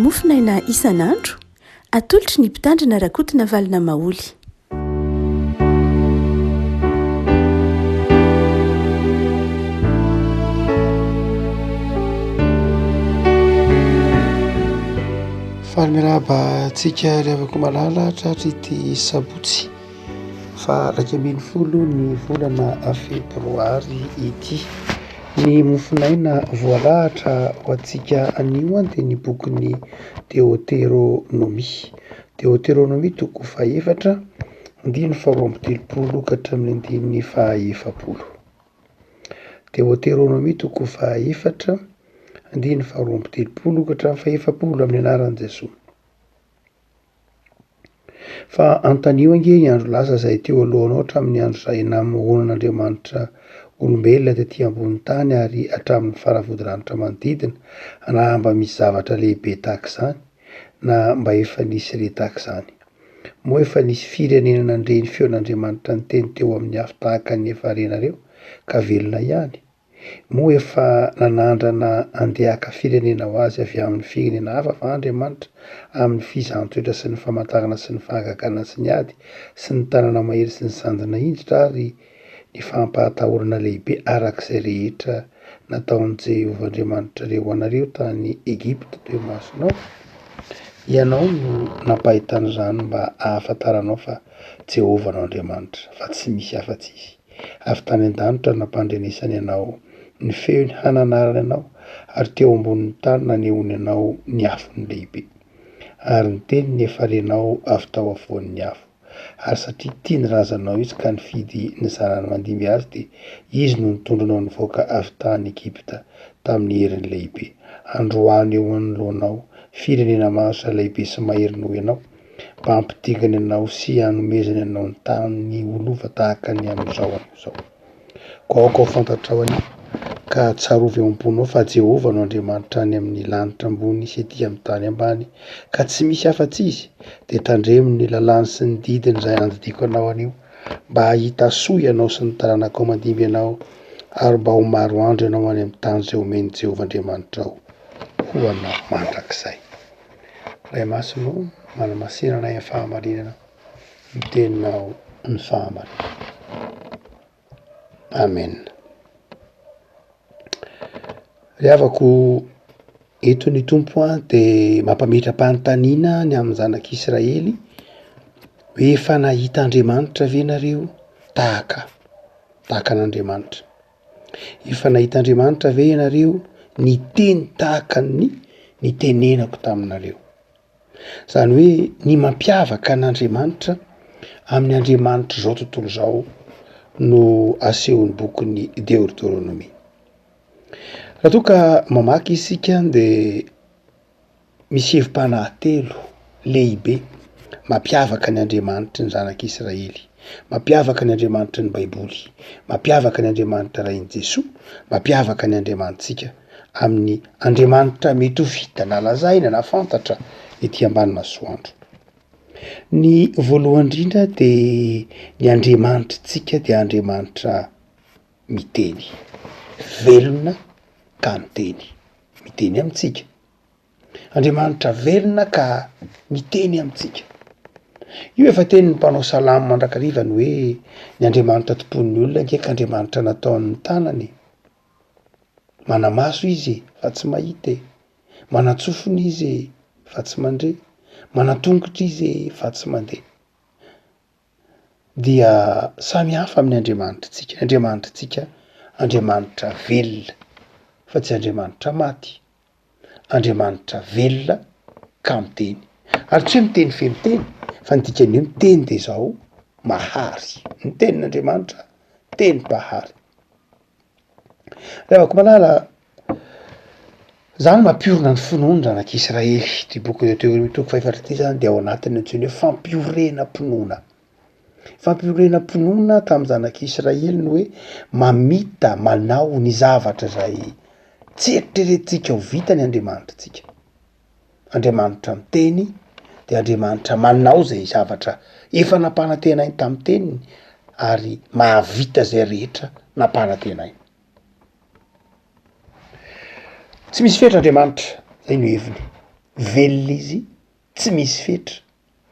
mofinaina isan'andro atolotry ny mpitandrina rakotina valina maoly. Fahamiraba antsika riavako malala tratry ity sabotsy fa 1 ny volana febroary ity. Ny mofinaina voalahatra ho antsika anio dia ny bokin'ny Deutéronomie. Deutéronomie 4 andiny 2 ka hatramin'ny 9. Deutéronomie 4 andiny 2 ka hatramin'ny 7 amin'ny anaran'i Jesosy. Fa antanio ange ny andro lasa izay teo alohanao hatramin'ny andro izay namoronan'Andriamanitra olombelona tetỳ ambony tany ary hatramin'ny faravodilanitra manodidina, na mba misy zavatra lehibe tahaka izany na mba efa nisy re tahaka izany. Moa efa nisy firenena nandre ny feon'Andriamanitra niteny teo amin'ny afo tahaka ny efa renareo ka velona ihany. Moa efa nanandrana andehaka firenena ho azy avy amin'ny firenena hafa fa Andriamanitra amin'ny fizahantsoetra sy ny famantarana sy ny fahagagana sy ny ady sy ny tanana mahery sy ny sanjina indritra ary ny fampatahorana lehibe arak'izay rehetra nataon'i Jehovah Andriamanitra reo anareo tany Egipta teo masonao. Ianao no nampahitan'izany mba ahafantaranao fa Jehovah no Andriamanitra fa tsy misy afa-tsy izy. Avy tany an-danitra nampandrenesany ianao, ny feony hananarana ianao ary teo ambonin'ny tany nanehony ianao ny afony lehibe. Ary ny teniny efa renao avy tao afovoan'ny afo. Ary satria tia ny razanao izy ka nifidy ny zanany mandimby azy dia izy no nitondronao nivoaka avy tany Egipta tamin'ny heriny lehibe. Androany eo anoloanao firenena maro sy lehibe sy mahery noho ianao mba hampidigany ianao sy hanomezany ianao ny tany olova tahaka ny amin'izao an'izao. Gaoko ao fantatrao anio ka tsarovy eo am-ponao fa Jehovah no Andriamanitra any amin'ny lanitra ambony sy etỳ amin'ny tany ambany ka tsy misy afa-tsy izy. Dia tandremo ny lalàny sy ny didiny izay andidiko anao anio mba hahita soa ianao sy ny taranaka ao mandimby ianao ary mba ho maro andro ianao any amin'ny tany izay omeny Jehovah Andriamanitra ao ho anao mandrakizay. Ray Masino manamasinana ny fahamarinana miteninao ny fahamarinana. Amen. Riavako eto ny tompo dia mampametra-panontaniana ny amin'ny zanak'Israely hoe efa nahita Andriamanitra ve nareo tahaka an'Andriamanitra? Efa nahita Andriamanitra ve ianareo niteny tahaka ny nitenenako taminareo? Izany hoe ny mampiavaka an'Andriamanitra amin'ny Andriamanitra izao tontolo izao no asehon'ny bokin'ny Deutéronomie. Raha toa ka mamaky isika dia misy hevim-panahy 3 lehibe mampiavaka ny Andriamanitra ny zanak'Israely, mampiavaka ny Andriamanitra ny Baiboly, mampiavaka ny Andriamanitra rain'i Jesosy, mampiavaka ny Andriamanitsika amin'ny Andriamanitra mety ho vita nalazaina na fantatra etỳ ambany masoandro. Ny voalohany indrindra dia ny Andriamanitritsika dia Andriamanitra miteny, velona ka miteny amintsika. Andriamanitra velona ka miteny amintsika. Io efa tenin'ny mpanao salamo mandrakarivany hoe ny Andriamanitra tompon'ny olona ngeika Andriamanitra nataon'ny tanany. Manamaso izy fa tsy mahita, manatsofona izy fa tsy mandre, manatongotra izy fa tsy mandeha. Dia samy hafa amin'ny Andriamanitritsika. Andriamantritsika Andriamanitra velona fa tsy Andriamanitra maty. Andriamanitra velona ka miteny. Ary tsy hoe miteny femiteny fa ny dikan'io miteny dia izao mahary. Ny tenin'Andriamanitra teny-pahary. Riavako malala, izany mampiorina ny finoana zanak'Israely. Ty boky Deutéronomie 4 izany dia ao anatiny antsoina hoe fampiorena-pinoana. Fampiorena-pinoana tamin'ny zanak'Israely no hoe mamita manao ny zavatra izay tsy eritreretintsika ho vitany Andriamanitritsika. Andriamanitra miteny dia Andriamanitra manao izay zavatra efa nampanantenainy tamin'ny teniny ary mahavita izay rehetra nampanantenainy. Tsy misy fetra Andriamanitra, izay no heviny. velona izy tsy misy fetra,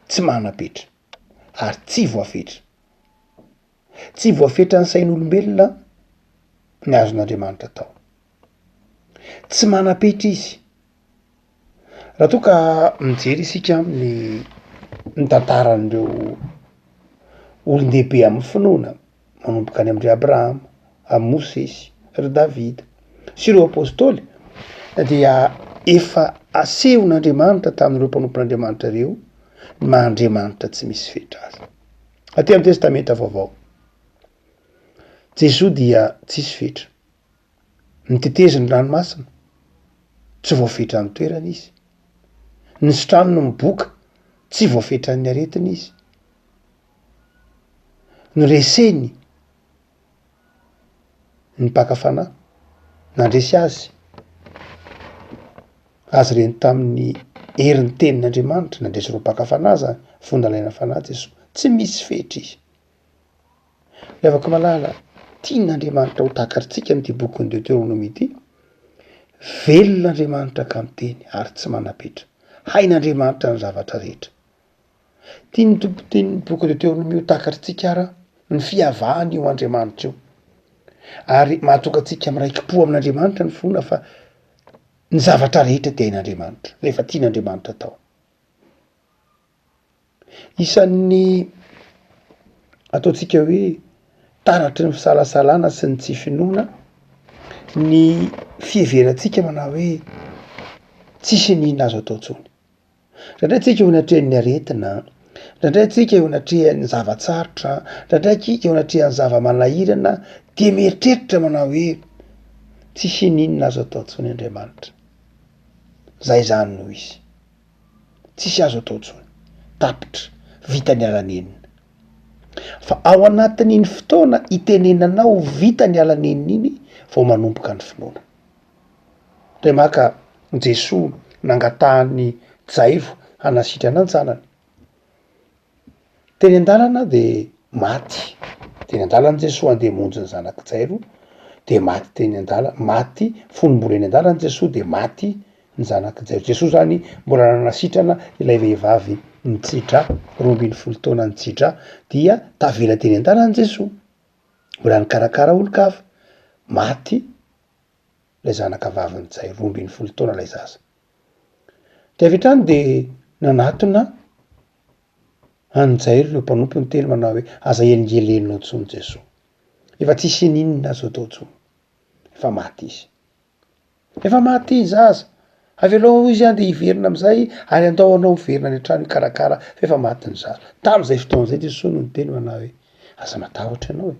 tsy mana-petra ary tsy voafetra. Tsy voafetra ny sain'olombelona ny azon'Andriamanitra tao. Tsy mana-petra izy. Raha toa ka mijery isika amin'ny ny tantaran'ireo olon-dehibe amin'ny finoana manomboka any amindry Abrahama, amin'ny Mosesy, ry Davida sy ireo apôstôly dia efa asehon'Andriamanitra tamin'ireo mpanompon'Andriamanitra ireo ny maha-Andriamanitra tsy misy fetra azy. Aty amin'ny testamenta vaovao, Jesosy dia tsisy fetra. Niteteziny ranomasina, tsy voafetra ny toerana izy. Nisotranony miboka, tsy voafetra ny aretina izy. Nireseny ny mpaka-fanahy, nandresy azy reny tamin'ny herin'ny tenin'Andriamanitra, nandresy ireo mpaka-fanahy zany, fondalaina fanahy Jesosy, tsy misy fetra izy. Levako malala, tian'Andriamanitra ho takatritsika amin'ity bokin'ny Deutéronomie ity, velon'Andriamanitra ka miteny ary tsy mana-petra. Hain'Andriamanitra ny zavatra rehetra. Tiany boky Deutéronomie ho takatritsika ara ny fiavahany io Andriamanitra io. Ary mahatonga atsika miraiki-po amin'Andriamanitra ny fona fa ny zavatra rehetra dia hain'Andriamanitra, rehefa tian'Andriamanitra tao. Isan'ny ataontsika hoe taratry ny fisalasalana sy ny tsy finoana ny fiheverantsika manao hoe tsisy n'inona azo atao tsony. Ndraindray tsika eo anatrehan'ny aretina, ndraindray tsika eo anatrehan'ny zavatsarotra, ndraindray tsika eo anatrehan'ny zava-manahirana, dia mieritreritra manao hoe tsisy n'inona azo atao tsony Andriamanitra. Zay zany noho izy. Tsisy azo atao tsony. Tapitra, vita ny alanenina. Fa ao anatin'iny fotoana itenenanao vita ny alanenina iny vao manomboka ny finoana. Maka Jesosy nangatahany Jairo hanasitrana an-tsanany. Teny an-dalana dia maty. Teny an-dalana Jesosy andeha hamonjy ny zanak' Jairo, dia maty teny an-dalana, maty folom-bola eny an-dalana Jesosy, dia maty ny zanak' Jairo. Jesosy zany mbola nanasitrana ilay vehivavy nitsidra, 12 taona nitsidra, dia tavela teny an-dalana Jesosy. Mbola nikarakara olon-kafa, maty ilay zanaka vaviny Jairo, 12 taona ilay zaza. Dia avy hatrany dia nanatona any Jairo ireo mpanompo ny teny manao hoe aza enigelenao tsony Jesosy. Efa tsisy n'inona azo atao tsony. Efa maty izy. Efa maty izy zaza. Avelao izy andeha hiverina amin'izay ary andao anao miverina any an-trano hikarakara fa efa maty ny zaza. Tamin'izay fotoan'izay Jesosy no niteny manao hoe aza matahotra ianao e.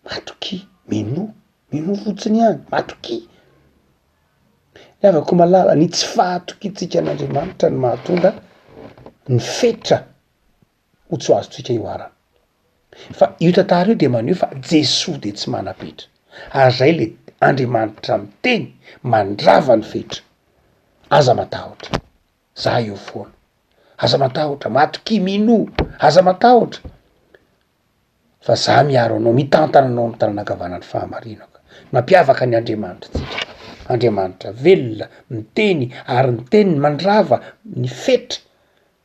Matoki, mino fotsiny ihany, matoki. Niavako malala ny tsy fahatokitsika an'Andriamanitra ny mahatonga ny fetra ho tsy azontsika io arany. Fa io tantara io dia maneho fa Jesosy dia tsy mana-petra. Ary zay le Andriamanitra miteny mandrava ny fetra. Aza matahotra. Za io foana. Aza matahotra, matoki, mino, aza matahotra. Fa za miaro anao, mitantana anao amin'ny tanànan-kavanan'ny fahamarinako. Mampiavaka ny Andriamanitra tsika. Andriamanitra velona, miteny ary ny teniny mandrava ny fetra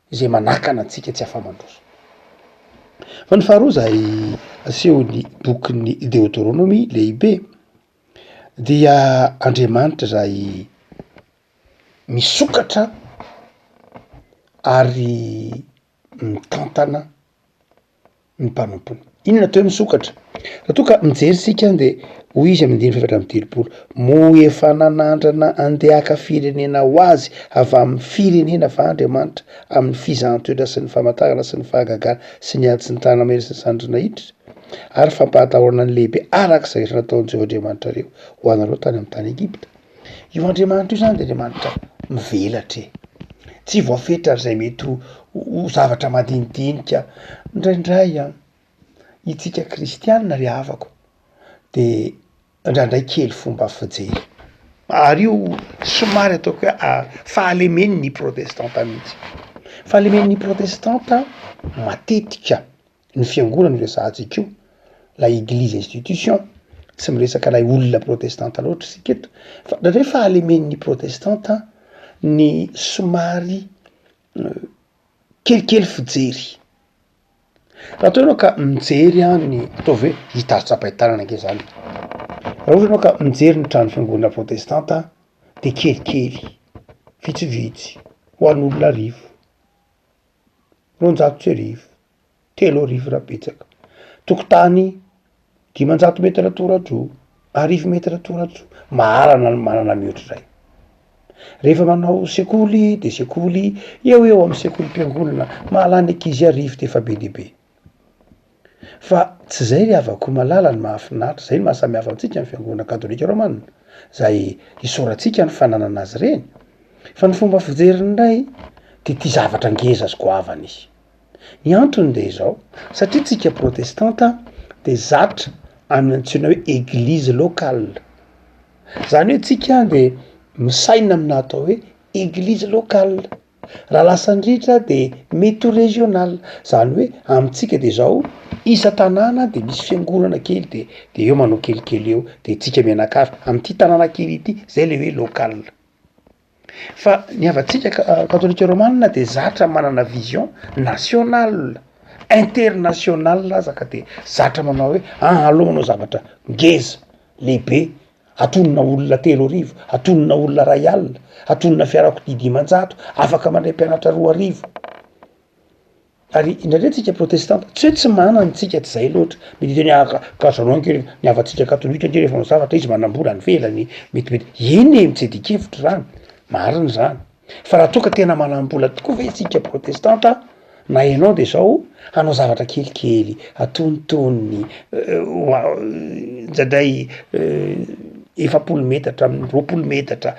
izay manakana antsika tsy afa-mandroso. Fa ny faharoa zay asehon'ny bokin'ny Deutéronomie lehibe dia Andriamanitra zay misokatra ary mitantana ny mpanompony. Inona atao hoe misokatra? Raha toa ka mijery sika dia hoy izy amin'ny 10:7, mo efa nanandrana andehaka firenena ho azy avy amin'ny firenena fa Andriamanitra amin'ny fizahantsoetra sy ny famantarana sy ny fahagagana sy ny ady sy ny tanana mahery sy ny sandrina hiditra ary fampahatahorana ny lehibe arak'izay rehetra nataon'i Jehovah Andriamanitra ireo ho anareo tany amin'ny tany Egipta. Io Andriamanitra io zany dia Andriamanitra mivelatra e. Tsy voafetra zay mety ho zavatra madinidinika. Indraindray itsika kristianina ry havako dia indraindray kely fomba fijery. Ary io somary ataoko hoe fahalemen'ny protestanta mihitsy. Fahalemen'ny protestanta matetika ny fiangonana resahantsika io, la église institution, tsy miresaka lay olona protestanta loatra siketra, fa ndraindray fahalemen'ny protestanta ny somary kelikely fijery. Raha toa ianao ka mijery ny ataovy hoe hitazo-tsapahitanana ake zany. Raha ohatra ianao ka mijery ny trano fiangonana protestanta de kelikely, vitsivitsy ho an'olona arivo, 900 arivo, 3 rabetsaka. Tokotany 500 metatra tora-dro, 1000 metatra tora-dro, maharana manana mihoatrizay. Rehefa manao sekoly de sekoly eo amin'ny sekolim-piangonana mahalany ankizy 1000 de efa be dehibe. Fa tsy zay ry havako malala ny mahafinaritra, zay ny mahasamihafa amintsika ny fiangonana katolika romana, zay isaorantsika ny fananana azy reny. Fa ny fomba fijeriny indray de ty zavatra ngeza azy goavana izy. Ny antony de zao, satria tsika protestanta de zatra amin'ny antsoina hoe église locale. Zany hoe tsika de misaina amina atao hoe église locale. Raha lasa andritra de mety ho régional. Zany hoe amintsika de zao isa tanàna de misy fiangonana kely de eo manao kelikely eo de tsika mianakavy amin'ity tanàna kely ity, zay le hoe local. Fa ny avatsika katolika romana de zatra manana vision national, international aza ka de zatra manao hoe aleo manao zavatra ngeza, lehibe, atonona olona 3 arivo, atonona olona 2 alina, atonona fiarakodia 500, afaka mandray mpianatra 2 arivo. Ary indraindray tsika protestanta tsy hoe tsy manana tsika tsy zay loatra, mety kazanao anke ny avatsika katolika nge rehefa manao zavatra izy manambola ny velany, metimety eny mitsedikevitra zany, marina zany. Fa raha toa ka tena manambola tokoa ve tsika protestanta, na ianao de zao hanao zavatra kelikely, atonitony, ndraindray 700 metatra, 20 metatra,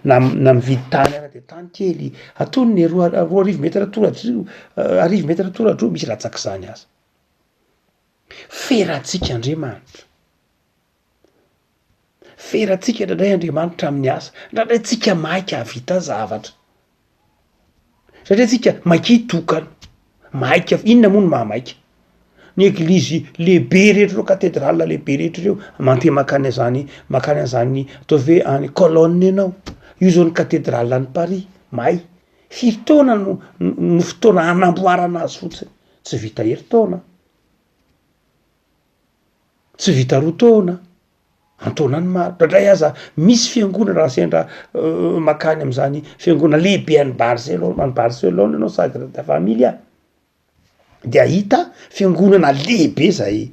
na mividy tany ara de tany kely, atonony 2 arivo metatra tora-dro, 1000 metatra tora-dro, misy latsak'izany aza. Ferantsika Andriamanitra. Ferantsika ndraindray Andriamanitra amin'ny asa, ndraindray tsika maika havita zavatra. Satria tsika maika hitokana, maika, inona moa no mahamaika? Ny église lehibe rehetra reo, katedrale lehibe rehetra reo, mandeha makany an'zany ataovy hoe any colonne ianao. Io zao ny katedrale any Paris, may. Firy taona no fotoana hanamboarana azy fotsiny, tsy vita herintaona, tsy vita 2 taona, antaonany maro. Ndraindray aza misy fiangonana raha sendra makany am'zany fiangonana lehibe any Barcelone ianao Sagrada Familia, de ahita fiangonana lehibe zay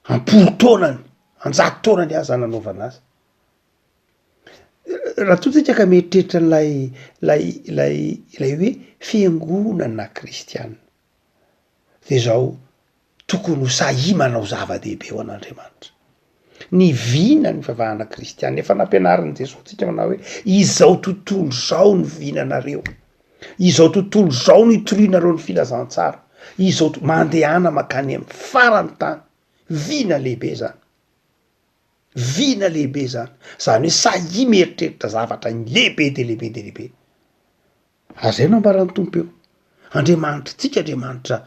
10 taonany, 100 taonany aza nanaovana azy. Raha toa tsika ka mieritreritra lay hoe fiangonana kristianina de zao tokony ho sahy manao zava-dehibe ho an'Andriamanitra. Ny vina ny fivavahana kristianina, efa nampianarin' Jesosy tsika manao hoe izao tontolo zao ny vinanareo, izao tontolo zao ny itorianareo ny filazantsara, izao mandehana makany amin'ny farany tany. Vina lehibe zany, vina lehibe zany, zany hoe sahy mieritreritra zavatra lehibe de lehibe de lehibe. Azay no ambaran'ny tompo eo, Andriamanitra tsika, Andriamanitra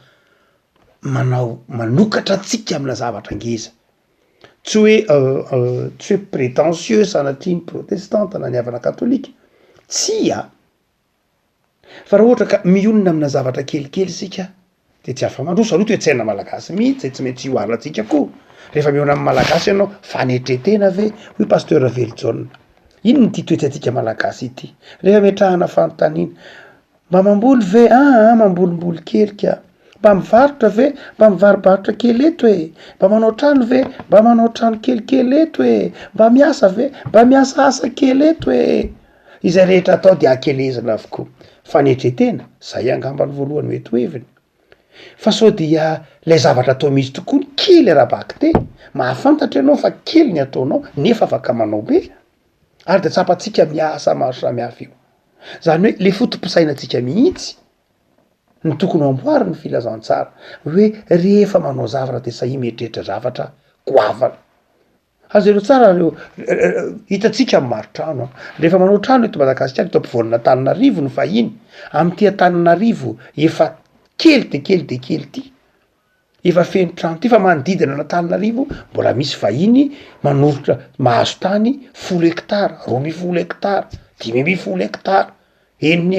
manokatra tsika amina zavatra ngeza. Tsy hoe prétentieux sanatriany protestante na niavana katolika, tsy fa raha ohatra ka mionona amina zavatra kelikely sika de tsy afa-mandroso. Aloha toe-tsaina malagasy mihitsy zay tsy maintsy hoarinatsika koa. Rehefa miona amin'ny malagasy ianao fanetretena ve hoy pasteur Veljon, ino ny ty toetrantsika malagasy ity? Rehefa metrahana fanontaniana, mba mamboly ve? Mambolimboly kely ka. Mba mivarotra ve? Mba mivarobarotra kely eto e. Mba manao trano ve? Mba manao trano kelikely eto e. Mba miasa ve? Mba miasa asa kely eto e. Izay rehetra atao de akelezana avokoa. Fanetretena, zay angambany voalohany mety ho heviny. Fa sao dia lay zavatra atao misy tokoa kely arabaky te, mahafantatra ianao fa kely ny ataonao nefa afaka manao be, ary de tsapatsika miasa maro samihafa io. Zany hoe le fotom-pisainantsika mihitsy ny tokony amboary ny filazantsara, hoe rehefa manao zavatra de sahy mieritreritra zavatra goavana. Azereo tsara reo, hitatsika amin'ny maro trano, rehefa manao trano eto Madagasikara, eto ampovoanina Antananarivo no fahiny, amin'ty Antananarivo efa kely de kely de kely ty, efa feno trano ty, fa manodidina an'Antananarivo mbola misy vahiny manorotra mahazo tany 10 hectara, 20 hectara, 5 hektara 10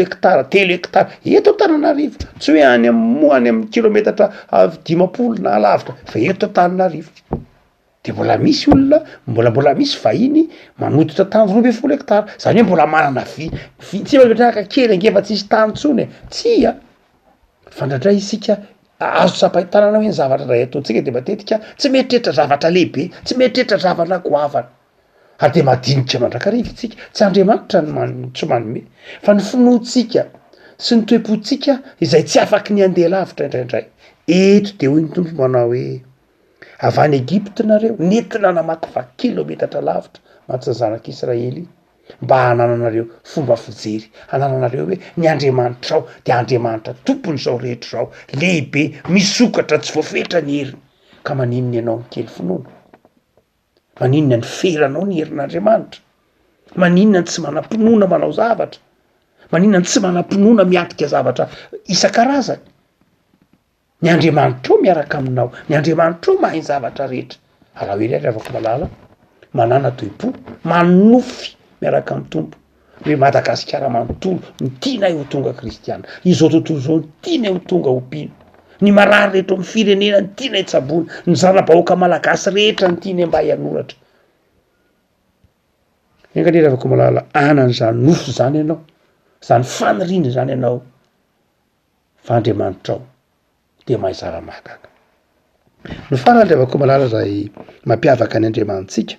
hektara 3 hektara eto Antananarivo tsy hoe any amin'ny kilometatra 10 na alavitra fa eto Antananarivo de mbola misy olona mbola misy vahiny manoditra tany 12 hektara zany hoe mbola manana tsy metraka kely angefa tsisy tany tsony tsy fandrandray isika azo sapaitanana hoe ny zavatra ray ataontsika de matetika tsy meritreritra zavatra lehibe tsy meritreritra zavatra goavana ary de madinika mandrakariva itsika tsy Andriamanitra tsy manome fa ny finoantsika sy ny toe-potsika izay tsy afaky ny andeha lavitra indraindray eto de hoy ny tompo manao hoe avy any Egypte nareo nentina namakivaky kilometatra lavitra matsa zanak'Israely mba hanananareo fomba fijery hanananareo hoe ny Andriamanitra ao de Andriamanitra tompony zao rehetra zao lehibe misokatra tsy voafetra ny heriny ka maninona ianao ny kely finoana maninona ny feranao ny herin'Andriamanitra maninona ny tsy manam-pinoana manao zavatra maninona ny tsy manam-pinoana miatrika zavatra isan-karazany ny Andriamanitra ao miaraka aminao ny Andriamanitra ao mahay zavatra rehetra raha hoe ry afaka malala manana toe-po manofy miaraka amin'ny tompo hoe Madagasikara manontolo ny tianay ho tonga kristiana izao tontolo zao ny tianay ho tonga ompino ny marary rehetra amin'ny firenena ny tianay tsaboana ny zana-bahoaka malagasy rehetra ny tianay mba hianoratra engany ry afaka malala anany zany nofo zany ianao zany faniriana zany ianao fa Andriamanitra ao de mahay zava-mahagaga no farany ry afaka malala zay mampiavaka ny Andriamanitsika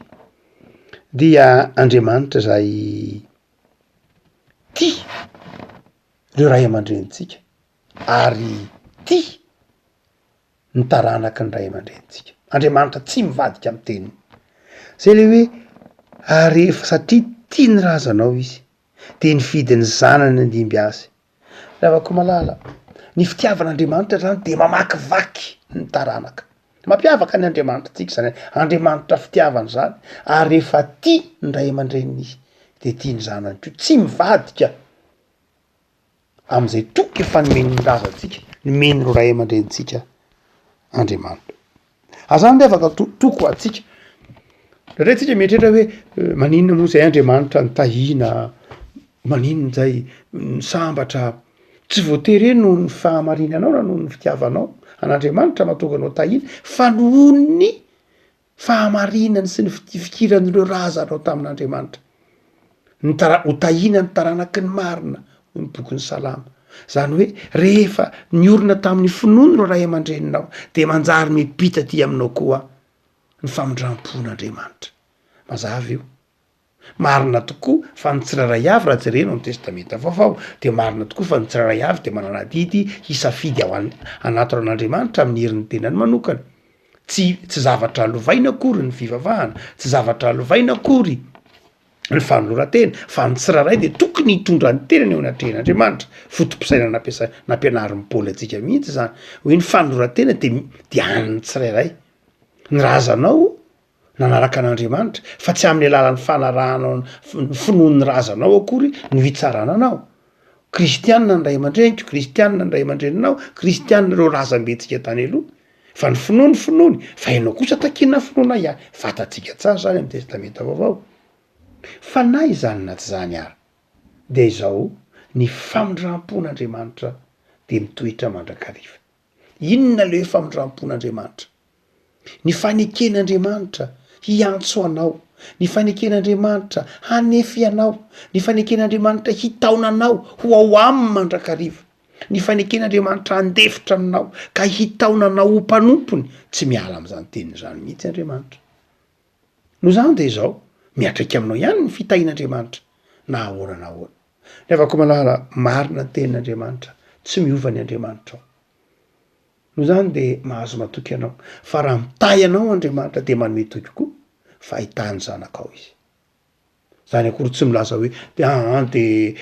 dia Andriamanitra zay tia reo ray aman-drenitsika ary tia ny taranaka ny ray aman-drenitsika Andriamanitra tsy mivadika amin'ny teniny zay le hoe rehefa satria tia ny razanao izy de ny vidin'ny zanany andimby azy ry afaka malala ny fitiavan'Andriamanitra zany de mamakivaky ny taranaka mampiavaka ny Andriamanitra tsika zany Andriamanitra fitiavany zany ary rehefa tia ny ray aman-dreniny izy de tia ny zanany ko tsy mivadika am'izay toky efa nomeny ny razantsika nomeny ro ray aman-drenitsika Andriamanitra azany ry afaka toko atsika raha tsika mietrehitra hoe maninona moa zay Andriamanitra ny tahina maninona zay ny sambatra tsy voatery no ny fahamarinanao na noho ny fitiavanao an'Andriamanitra mahatonga anao tahina fa noho ny fahamarinany sy ny fikiran'ireo razanao tamin'Andriamanitra ho tahina ny taranaky ny marina ny bokin'ny Salama zany hoe rehefa niorina tamin'ny finoana ro ray aman-dreninao de manjary mipita ty aminao koa ny famindram-pon'Andriamanitra mazava io marina tokoa fa ny tsiraray avy raha jerena ny testamenta vaovao de marina tokoa fa ny tsiraray avy de manana didy hisafidy ao anaty ran'Andriamanitra amin'ny herin'ny tenany manokana tsy zavatra alovaina akory ny fivavahana tsy zavatra alovaina akory ny fanoloran-tena fa ny tsiraray de tokony hitondra ny tenany eo anatrehan'Andriamanitra fotom-pisaina nampianarin'ny Paoly atsika mihitsy zany hoe ny fanoloran-tena de an'ny tsirairay ny razanao nanaraka an'Andriamanitra fa tsy amin'ny alalan'ny fanarahanao ny finoan'ny razanao akory no hitsarana anao kristianina ny ray aman-dreniko kristianina ny ray aman-dreninao kristianina reo razam-betsika tany aloha fa ny finoany fa ianao kosa takina finoana ihany fatatsika tsara zany amin'ny testamenta vaovao fa na izany na tsy zany ary de izao ny famindram-pon'Andriamanitra de mitoetra mandrakariva inona le famindram-pon'Andriamanitra ny faneken'Andriamanitra hiantso anao ny faneken'Andriamanitra hanefy anao ny faneken'Andriamanitra hitaonanao ho ao aminy mandrakariva ny faneken'Andriamanitra handefitra aminao ka hitaonanao ho mpanompony tsy miala am'izany teniny zany mihitsy Andriamanitra no zany de izao miatrika aminao ihany ny fitahin'Andriamanitra na ahoana na ahoana ny afaka malala marina ny tenin'Andriamanitra tsy miova ny Andriamanitra ao no zany de mahazo matoky anao fa raha mitahy anao Andriamanitra de manome toky koa fa ahitany zanakao izy zany akory tsy milaza hoe de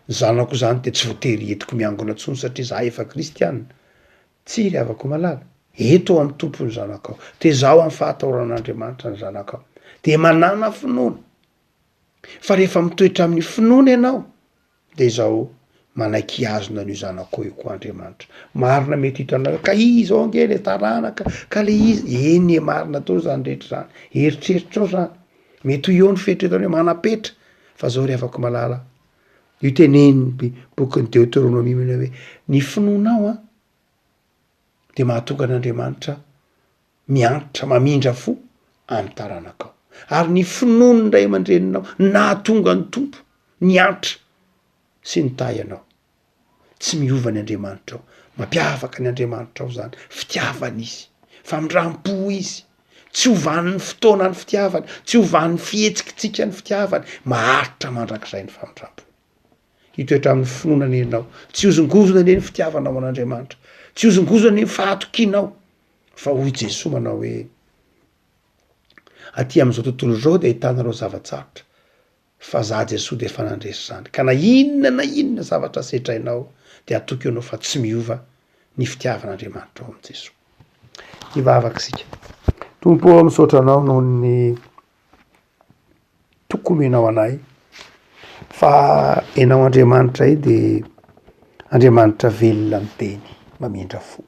zanako zany de tsy voatery entiko miangona tsony satria za efa kristianina tsy ry havako malala eto amin'ny tompony zanakao de zao amin'ny fahataoran'Andriamanitra ny zanakao de manana finoana fa rehefa mitoetra amin'ny finoana ianao de zao manaiky azona an'io zanakao io koa Andriamanitra marina mety hitanao ka izy ao nge le taranaka ka le izy eny marina to zany rehetra zany eritreritrao zany mety ho eo ny fieritreretany hoe manapetra fa zao ry afaka malala io teneny bokyny deuteronomie mena hoe ny finoanao a de mahatonga an'Andriamanitra miantitra mamindra fo amin'ny taranakao ary ny finoany ndray aman-dreninao nahatonga ny tompo niantitra sy nitahy anao tsy miova ny Andriamanitra ao mampiavaka ny Andriamanitra ao zany fitiavana izy famindram-po izy tsy hovany ny fotoana ny fitiavany tsy hovany fihetsikitsika ny fitiavany maharitra mandrakizay ny famindram-po hitoetra amin'ny finoana enao tsy ozongozona ane ny fitiavanao an'Andriamanitra tsy ozongozona ny fahatokinao fa hoy Jesoa manao hoe aty am'izao tontolo zao de ahitanareo zavatsarotra fa za Jesoa de efa nandresy zany ka na inona zavatra setrainao de atoky anao fa tsy miova ny fitiavan'Andriamanitra ao am' Jesoa. Ivavakisika tompo misaotra anao noho ny tokomenao anay fa enao Andriamanitra io de Andriamanitra velona miteny mamindra fo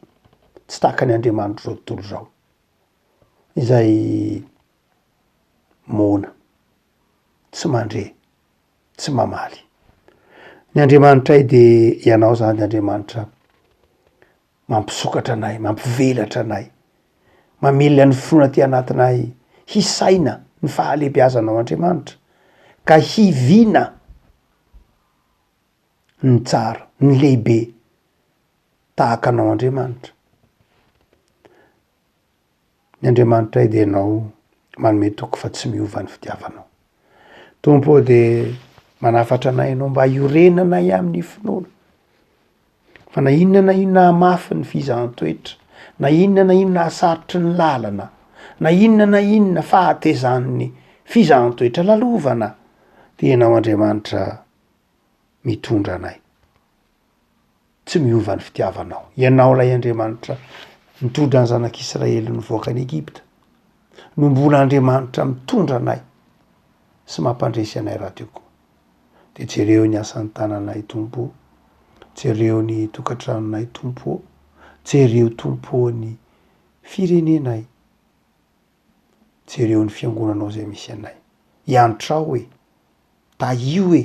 tsy taka ny Andriamanitra zao tontolo zao izay mona tsy mandre tsy mamaly ny Andriamanitra io de ianao zany Andriamanitra mampisokatra anay mampivelatra anay mamelona ny finoana ty anatinay hisaina ny fahalebiazanao Andriamanitra ka hivina ny tsara ny lehibe tahaka anao Andriamanitra ny Andriamanitra io de ianao manome toko fa tsy miova ny fitiavanao tompo de manafatra anay ianao mba hiorenanay amin'ny finoana fa na inona mafy ny fizahantsoetra na inona asarotry ny lalana na inona fahatezan'ny fizahantsoetra lalovana de ianao Andriamanitra mitondra anay tsy miova ny fitiavanao ianao lay Andriamanitra nitondra ny zanak'Israely nivoaka any Egypta no mbola Andriamanitra mitondra anay sy mampandresy anay raha teo koa de jereo ny asan'ny tananay tompo jereo ny tokantranonay tompo jereo tompo ny firenenay jereo ny fiangonanao zay misy anay iantrao hoe taio hoe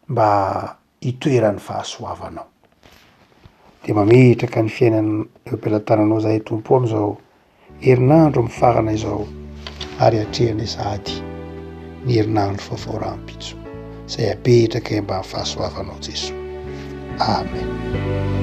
mba hitoeran'ny fahasoavanao de mametraka ny fiainany eo am-pelatananao zahay tompo am'izao herinandro mifarana izao ary hatrehan'ny sahady ny herinandro vaovao rahampitso zay apetraka mba fahasoavanao Jesoa. Amen.